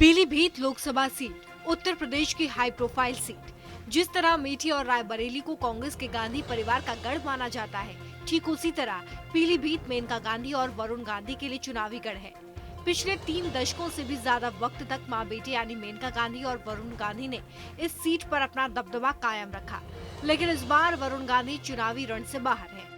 Pilibhit Lok Sabha seat Uttar Pradesh की high profile seat. जिस तरह अमेठी और रायबरेली को कांग्रेस के गांधी परिवार का गढ़ माना जाता है, ठीक उसी तरह पीलीभीत मेनका गांधी और वरुण गांधी के लिए चुनावी गढ़ है। पिछले 3 दशकों से भी ज्यादा वक्त तक मां बेटे यानी मेनका गांधी और वरुण गांधी ने इस सीट पर अपना दबदबा कायम रखा, लेकिन इस बार वरुण गांधी चुनावी रण से बाहर है।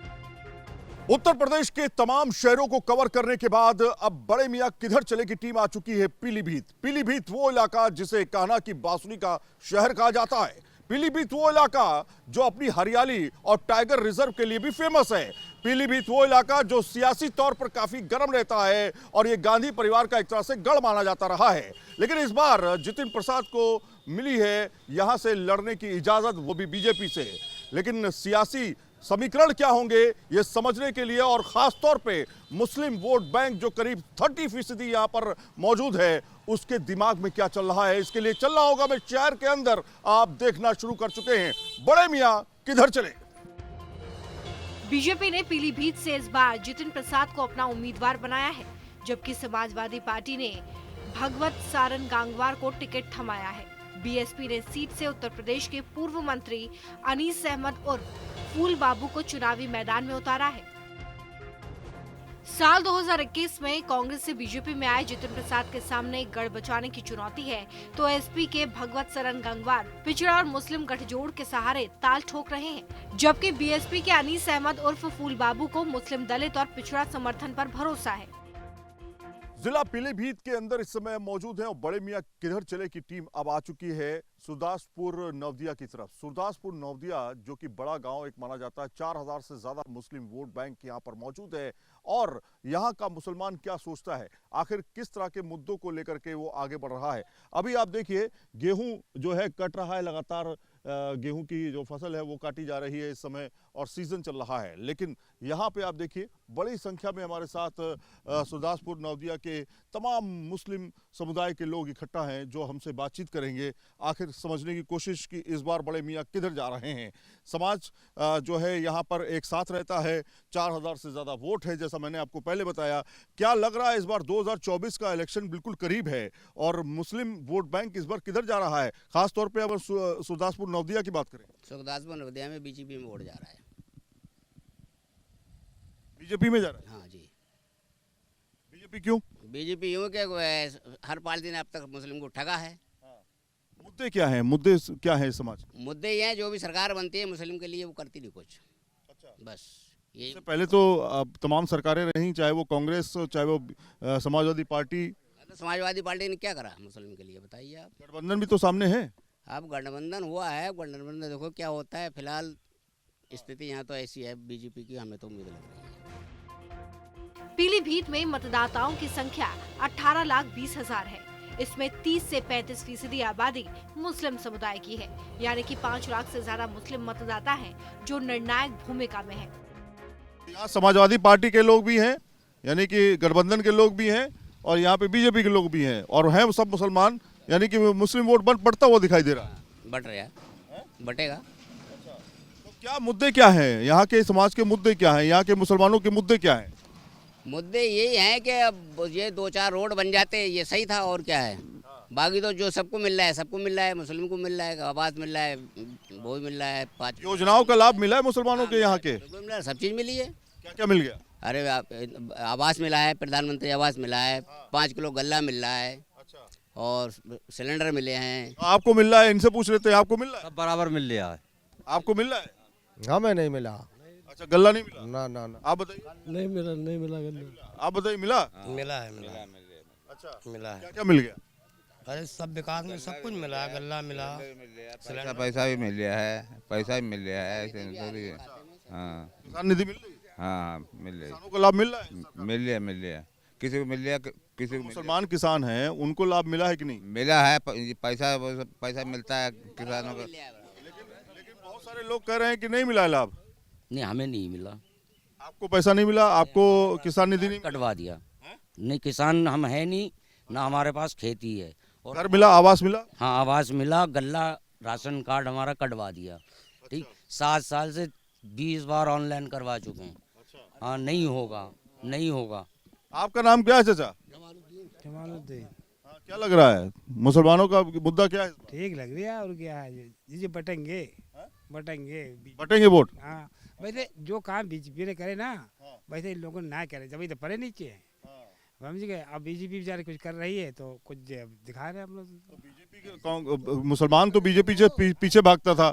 उत्तर प्रदेश के तमाम शहरों को कवर करने के बाद अब बड़े मियां किधर चले की टीम आ चुकी है पीलीभीत। पीलीभीत वो इलाका जिसे कान्हा की बांसुरी का शहर कहा जाता है। पीलीभीत वो इलाका जो अपनी हरियाली और टाइगर रिजर्व के लिए भी फेमस है। पीलीभीत वो इलाका जो सियासी तौर पर काफी गर्म रहता है और ये गांधी परिवार का एक तरह से गढ़ माना जाता रहा है। लेकिन इस बार जितिन प्रसाद को मिली है यहां से लड़ने की इजाजत, वो भी बीजेपी से। लेकिन सियासी समीकरण क्या होंगे ये समझने के लिए और खास तौर पे मुस्लिम वोट बैंक जो करीब 30% यहां पर मौजूद है उसके दिमाग में क्या चल रहा है, इसके लिए चलना होगा मैं शहर के अंदर। आप देखना शुरू कर चुके हैं बड़े मियां किधर चले। बीजेपी ने पीलीभीत से इस बार जितिन प्रसाद को अपना उम्मीदवार बनाया है, जबकि समाजवादी पार्टी ने भगवत सारन गांगवार को टिकट थमाया है। बीएसपी ने सीट से उत्तर प्रदेश के पूर्व मंत्री अनीस अहमद और फूल बाबू को चुनावी मैदान में उतारा है। साल 2021 में कांग्रेस से बीजेपी में आए जितिन प्रसाद के सामने गढ़ बचाने की चुनौती है, तो एसपी के भगवत सरन गंगवार पिछड़ा और मुस्लिम गठजोड़ के सहारे ताल ठोक रहे हैं, जबकि बीएसपी के अनीस अहमद उर्फ फूल बाबू को मुस्लिम दलित और पिछड़ा समर्थन पर भरोसा है। जिला पीलीभीत के अंदर इस समय मौजूद है और बड़े मियां किधर चले की टीम अब आ चुकी है सुरदासपुर नवदिया की तरफ। सुरदासपुर नवदिया जो कि बड़ा गांव एक माना जाता है, 4000 से ज्यादा मुस्लिम वोट बैंक यहाँ पर मौजूद है और यहाँ का मुसलमान क्या सोचता है, आखिर किस तरह के मुद्दों को लेकर के वो आगे बढ़ रहा है। अभी आप देखिए गेहूं जो है कट रहा है, लगातार गेहूं की जो फसल है वो काटी जा रही है इस समय और सीजन चल रहा है। लेकिन यहाँ पे आप देखिए बड़ी संख्या में हमारे साथ सुरदासपुर नवदिया के तमाम मुस्लिम समुदाय के लोग इकट्ठा हैं जो हमसे बातचीत करेंगे, आखिर समझने की कोशिश की इस बार बड़े मियां किधर जा रहे हैं। समाज जो है यहाँ पर एक साथ रहता है, 4000 से ज्यादा वोट है जैसा मैंने आपको पहले बताया। क्या लग रहा है इस बार 2024 का इलेक्शन बिल्कुल करीब है और मुस्लिम वोट बैंक इस बार किधर जा रहा है, खासतौर पर अगर सुरदासपुर नवदिया की बात करें। सुरदासपुर नवदिया में बीजेपी में वोट जा रहा है। बीजेपी में जा रहा है? हाँ जी। बीजेपी क्यों? बीजेपी यूँ कि हर पार्टी ने अब तक मुस्लिम को ठगा है। मुद्दे क्या हैं, मुद्दे क्या हैं समाज? मुद्दे ये हैं जो भी सरकार बनती है मुस्लिम के लिए वो करती नहीं कुछ। अच्छा। बस यही। पहले तो तमाम सरकारें रहीं, चाहे वो कांग्रेस चाहे वो समाजवादी पार्टी। तो समाजवादी पार्टी ने क्या करा मुस्लिम के लिए बताइए आप। गठबंधन भी तो सामने है। अब गठबंधन हुआ है, गठबंधन देखो क्या होता है। फिलहाल स्थिति यहाँ तो ऐसी है बीजेपी की, हमें तो उम्मीद लग रही है। पीलीभीत में मतदाताओं की संख्या 18,20,000 है। इसमें 30 से 35% आबादी मुस्लिम समुदाय की है, यानी कि 5 लाख से ज्यादा मुस्लिम मतदाता हैं जो निर्णायक भूमिका में हैं। यहाँ समाजवादी पार्टी के लोग भी हैं, यानी कि गठबंधन के लोग भी हैं और यहाँ पे बीजेपी के लोग भी हैं और हैं सब मुसलमान, यानी कि मुस्लिम वोट बढ़ता हुआ दिखाई दे रहा है। बढ़ रहा है, बढ़ेगा। तो क्या मुद्दे क्या हैं यहाँ के समाज के, मुद्दे क्या हैं यहाँ के मुसलमानों के, मुद्दे क्या हैं? मुद्दे यही हैं कि अब ये 2-4 रोड बन जाते ये सही था और क्या है। बाकी तो जो सबको मिल रहा है सबको मिल रहा है, मुस्लिम को मिल रहा है, आवास मिल रहा है, वो भी मिल रहा है। 5 योजनाओं का लाभ मिला है मुसलमानों के यहाँ के? मिल रहा है, सब चीज़ मिली है। क्या क्या मिल गया? अरे आवास मिला है, प्रधानमंत्री आवास मिला है, 5 किलो गल्ला मिल रहा है और सिलेंडर मिले हैं। आपको मिल रहा है? इनसे पूछ लेते हैं, आपको मिल रहा है? सब बराबर मिल रहा है। आपको मिल रहा है? हमें नहीं मिला। अच्छा, गल्ला नहीं मिला? ना ना ना, आप बताइए। नहीं मिला गल्ला। आप बताइए, मिला? मिला है। अच्छा, मिला है। क्या क्या मिल गया? अरे सब विकास में सब कुछ मिला, गल्ला मिला, पैसा भी मिल गया है, पैसा भी मिल गया है, ऐसे थोड़ी। हाँ, किसान निधि मिल रही है? हाँ मिल रही, किसानों को लाभ मिल रहा है? मिल गया किसी को मिल गया, किसी को मुसलमान किसान हैं उनको लाभ मिला है कि नहीं? मिला है। पैसा मिलता है किसानों को। लेकिन बहुत सारे लोग कह रहे हैं कि नहीं मिला है लाभ। नहीं, हमें नहीं मिला। आपको पैसा नहीं मिला? आपको किसान निधि नहीं? कटवा दिया। नहीं, किसान हम है नहीं, ना हमारे पास खेती है। और घर मिला, आवास मिला? हाँ, आवास मिला, गल्ला राशन कार्ड हमारा कटवा दिया। ठीक, 7 साल से 20 बार ऑनलाइन करवा चुके हैं। हाँ, नहीं होगा। आपका नाम क्या है चाचा? जमालुद्दीन। क्या लग रहा है मुसलमानों का मुद्दा क्या है? ठीक लग रहा है और क्या है जी बटेंगे बटेंगे बटेंगे वोट? हाँ वैसे जो काम बीजेपी ने करे ना वैसे इन लोगों ने ना करे जब तो पड़े नीचे समझ गए। अब बीजेपी बेचारे कुछ कर रही है तो कुछ दिखा रहे हैं हम लोग। तो बीजेपी मुसलमान तो बीजेपी से पीछे भागता था।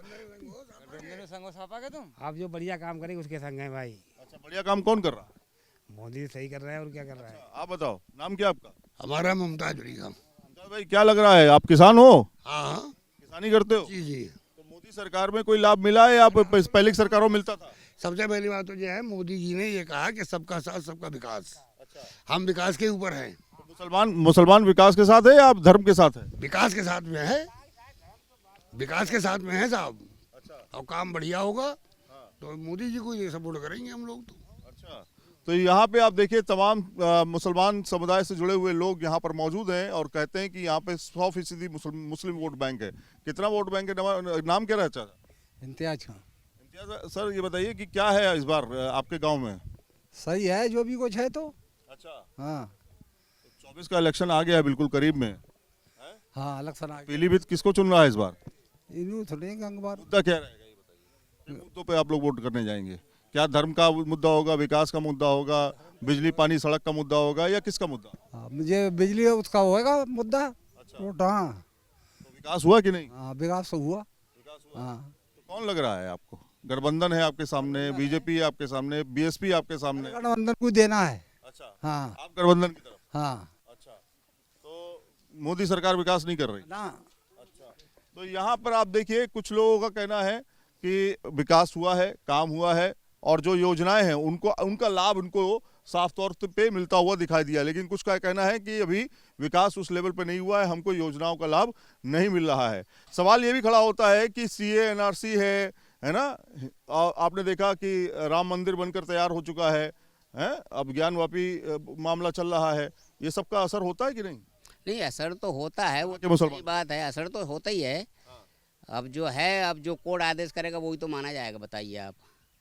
आप जो बढ़िया काम करेंगे उसके संग है भाई। अच्छा, बढ़िया काम कौन कर रहा है? मोदी सही कर रहा है और क्या कर रहा है। आप बताओ, नाम क्या आपका? हमारा मुमताज बेगम। मुमताज भाई, क्या लग रहा है, आप किसान हो? हाँ किसानी करते हो? जी जी। तो मोदी सरकार में कोई लाभ मिला है या पहले की सरकारों में मिलता था? सबसे पहली बात तो ये है मोदी जी ने ये कहा कि सबका साथ सबका विकास। हम विकास के ऊपर हैं। तो मुसलमान विकास के साथ है या आप धर्म के साथ है? विकास के साथ में है, विकास के साथ में है साहब। और काम बढ़िया होगा तो मोदी जी को ये सपोर्ट करेंगे हम लोग तो। अच्छा, तो यहाँ पे आप देखिए तमाम मुसलमान समुदाय से जुड़े हुए लोग यहाँ पर मौजूद हैं और कहते हैं कि यहाँ पे 100% मुस्लिम वोट बैंक है। कितना वोट बैंक है? नाम क्या रहता है? इम्तियाज खान। इम्तियाज सर, ये बताइए कि क्या है इस बार आपके गांव में? सही है जो भी कुछ है तो। अच्छा, हाँ 24 का इलेक्शन आ गया है, बिल्कुल करीब में। हाँ इलेक्शन आ गया। पीलीभीत किसको चुन रहा है इस बार? इन्हों थोड़े गंगवार। मुद्दा क्या रहेगा ये बताइए? मुद्दों पे आप लोग वोट करने जाएंगे? क्या धर्म का मुद्दा होगा, विकास का मुद्दा होगा, बिजली पानी सड़क का मुद्दा होगा या किसका मुद्दा? हाँ मुझे बिजली उसका होएगा मुद्दा। वोट हाँ। तो विकास हुआ कि नहीं? हाँ विकास तो हुआ। विकास हुआ। हाँ तो कौन लग रहा है आपको? गठबंधन है आपके सामने, बीजेपी है आपके सामने, बीएसपी आपके सामने। गठबंधन को देना है। अच्छा, हाँ आप गठबंधन की तरफ? हाँ अच्छा, तो मोदी सरकार विकास नहीं कर रही? ना। अच्छा, तो यहाँ पर आप देखिए कुछ लोगों का कहना है कि विकास हुआ है, काम हुआ है और जो योजनाएं हैं उनका लाभ उनको साफ तौर पे मिलता हुआ दिखाई दिया, लेकिन कुछ का कहना है कि अभी विकास उस लेवल पे नहीं हुआ है, हमको योजनाओं का लाभ नहीं मिल रहा है। सवाल ये भी खड़ा होता है कि सीए एनआरसी है ना, आपने देखा कि राम मंदिर बनकर तैयार हो चुका है, अब ज्ञानवापी मामला चल रहा है, ये सबका असर होता है कि नहीं? नहीं असर तो होता है, वो के मुसलमान सही बात है, असर तो होता ही है। अब जो है, अब जो कोर्ट आदेश करेगा वही तो माना जाएगा। बताइए आप,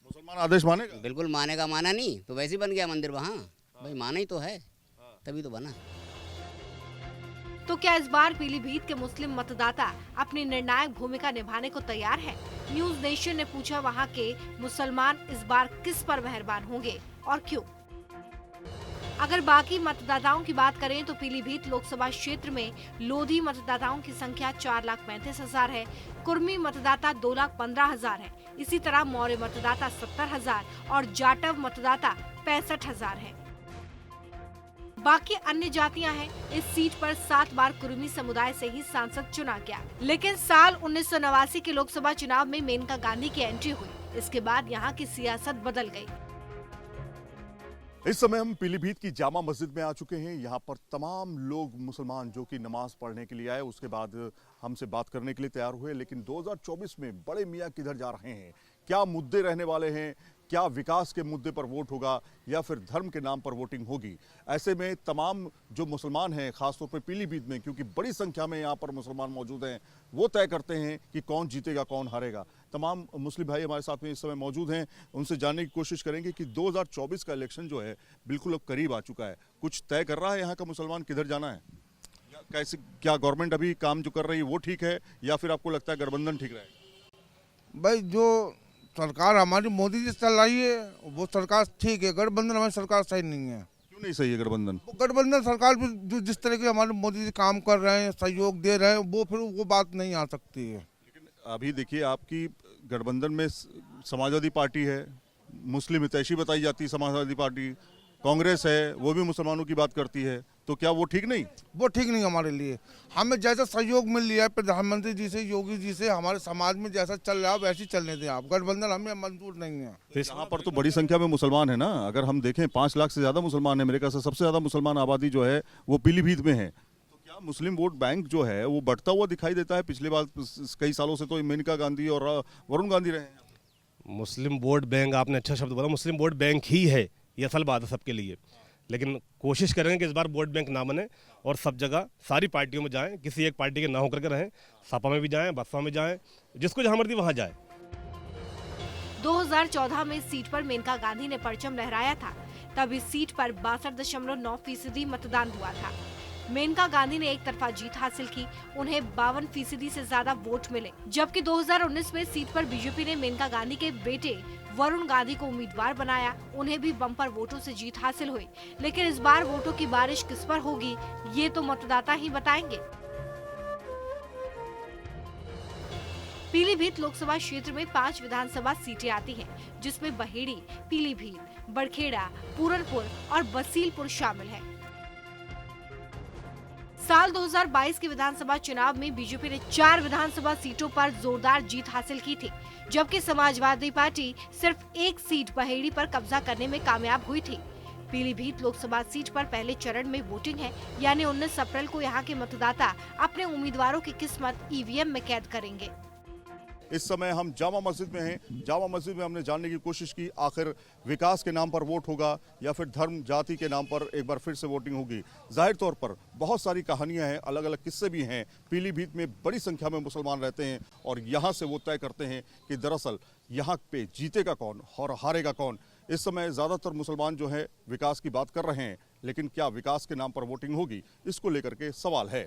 मुसलमान आदेश मानेगा? बिल्कुल मानेगा, माना नहीं तो वैसे ही बन गया मंदिर वहाँ। भाई माना ही तो है, तभी तो बना। तो क्या इस बार पीलीभीत के मुस्लिम मतदाता अपनी निर्णायक भूमिका निभाने को तैयार है? न्यूज नेशन ने पूछा वहां के मुसलमान इस बार किस पर मेहरबान होंगे और क्यों? अगर बाकी मतदाताओं की बात करें तो पीलीभीत लोकसभा क्षेत्र में लोधी मतदाताओं की संख्या 4,35,000 है, कुर्मी मतदाता 2,15,000 है, इसी तरह मौर्य मतदाता 70,000 और जाटव मतदाता 65,000 है। बाकी अन्य जातियां हैं। इस सीट पर 7 बार कुर्मी समुदाय से ही सांसद चुना गया, लेकिन साल 1989 के लोकसभा चुनाव में मेनका गांधी की एंट्री हुई। इसके बाद यहाँ की सियासत बदल गई। इस समय हम पीलीभीत की जामा मस्जिद में आ चुके हैं। यहाँ पर तमाम लोग मुसलमान जो कि नमाज पढ़ने के लिए आए, उसके बाद हमसे बात करने के लिए तैयार हुए। लेकिन 2024 में बड़े मियाँ किधर जा रहे हैं, क्या मुद्दे रहने वाले हैं, क्या विकास के मुद्दे पर वोट होगा या फिर धर्म के नाम पर वोटिंग होगी? ऐसे में तमाम जो मुसलमान हैं, खासतौर पर पीलीभीत में, क्योंकि बड़ी संख्या में यहाँ पर मुसलमान मौजूद हैं, वो तय करते हैं कि कौन जीतेगा कौन हारेगा। तमाम मुस्लिम भाई हमारे साथ में इस समय मौजूद हैं, उनसे जानने की कोशिश करेंगे कि 2024 का इलेक्शन जो है बिल्कुल अब करीब आ चुका है। कुछ तय कर रहा है यहाँ का मुसलमान किधर जाना है? कैसे, क्या गवर्नमेंट अभी काम जो कर रही है वो ठीक है या फिर आपको लगता है गठबंधन ठीक रहेगा? भाई जो सरकार हमारी मोदी जी चल रही है वो सरकार ठीक है, गठबंधन हमारी सरकार सही नहीं है। क्यों नहीं सही है गठबंधन? गठबंधन सरकार भी जो जिस तरह के हमारे मोदी जी काम कर रहे हैं, सहयोग दे रहे हैं, वो फिर वो बात नहीं आ सकती है। लेकिन अभी देखिए आपकी गठबंधन में समाजवादी पार्टी है, मुस्लिम हितैषी बताई जाती है समाजवादी पार्टी, कांग्रेस है वो भी मुसलमानों की बात करती है, तो क्या वो ठीक नहीं? वो ठीक नहीं हमारे लिए। हमें जैसा सहयोग मिल लिया है प्रधानमंत्री जी से, योगी जी से, हमारे समाज में जैसा चल रहा है वैसे चलने दें आप। गठबंधन हमें मंजूर नहीं है। यहाँ पर तो बड़ी संख्या में मुसलमान है ना, अगर हम देखें 5 लाख से ज्यादा मुसलमान है, मेरे ख्याल से सबसे ज्यादा मुसलमान आबादी जो है वो पीलीभीत में है। तो क्या मुस्लिम वोट बैंक जो है वो बढ़ता हुआ दिखाई देता है? पिछले बार कई सालों से तो मेनका गांधी और वरुण गांधी रहे हैं। मुस्लिम वोट बैंक, आपने अच्छा शब्द बोला, मुस्लिम वोट बैंक ही है, ये असल बात है सबके लिए। लेकिन कोशिश करेंगे कि इस बार वोट बैंक ना बने और सब जगह सारी पार्टियों में जाएं, किसी एक पार्टी के ना होकर के रहें, सपा में भी जाएं, बसपा में जाएं, जिसको जहां मर्जी वहां जाए। 2014 में इस सीट पर मेनका गांधी ने परचम लहराया था। तब इस सीट पर 62.9% मतदान हुआ था। मेनका गांधी ने एक तरफा जीत हासिल की, उन्हें 52% से ज्यादा वोट मिले। जबकि 2019 में सीट पर बीजेपी ने मेनका गांधी के बेटे वरुण गांधी को उम्मीदवार बनाया, उन्हें भी बम्पर वोटों से जीत हासिल हुई। लेकिन इस बार वोटों की बारिश किस पर होगी, ये तो मतदाता ही बताएंगे। पीलीभीत लोकसभा क्षेत्र में 5 विधानसभा सीटें आती हैं, जिसमें बहेड़ी, पीलीभीत, बड़खेड़ा, पूरनपुर और बसीलपुर शामिल है। साल 2022 के विधानसभा चुनाव में बीजेपी ने 4 विधानसभा सीटों पर जोरदार जीत हासिल की थी, जबकि समाजवादी पार्टी सिर्फ 1 सीट बहेड़ी पर कब्जा करने में कामयाब हुई थी। पीलीभीत लोकसभा सीट पर पहले चरण में वोटिंग है, यानी 19 अप्रैल को यहाँ के मतदाता अपने उम्मीदवारों की किस्मत ईवीएम में कैद करेंगे। इस समय हम जामा मस्जिद में हैं। जामा मस्जिद में हमने जानने की कोशिश की आखिर विकास के नाम पर वोट होगा या फिर धर्म जाति के नाम पर एक बार फिर से वोटिंग होगी। जाहिर तौर पर बहुत सारी कहानियां हैं, अलग अलग किस्से भी हैं। पीलीभीत में बड़ी संख्या में मुसलमान रहते हैं और यहाँ से वो तय करते हैं कि दरअसल यहाँ पे जीतेगा कौन और हारेगा कौन। इस समय ज़्यादातर मुसलमान जो है विकास की बात कर रहे हैं, लेकिन क्या विकास के नाम पर वोटिंग होगी, इसको लेकर के सवाल है।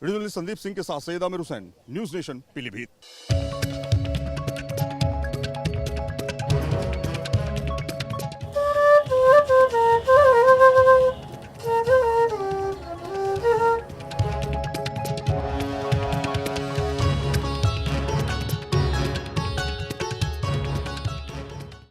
वीडियो जर्नलिस्ट संदीप सिंह के साथ सैयद आमिर हुसैन, न्यूज़ नेशन, पीलीभीत।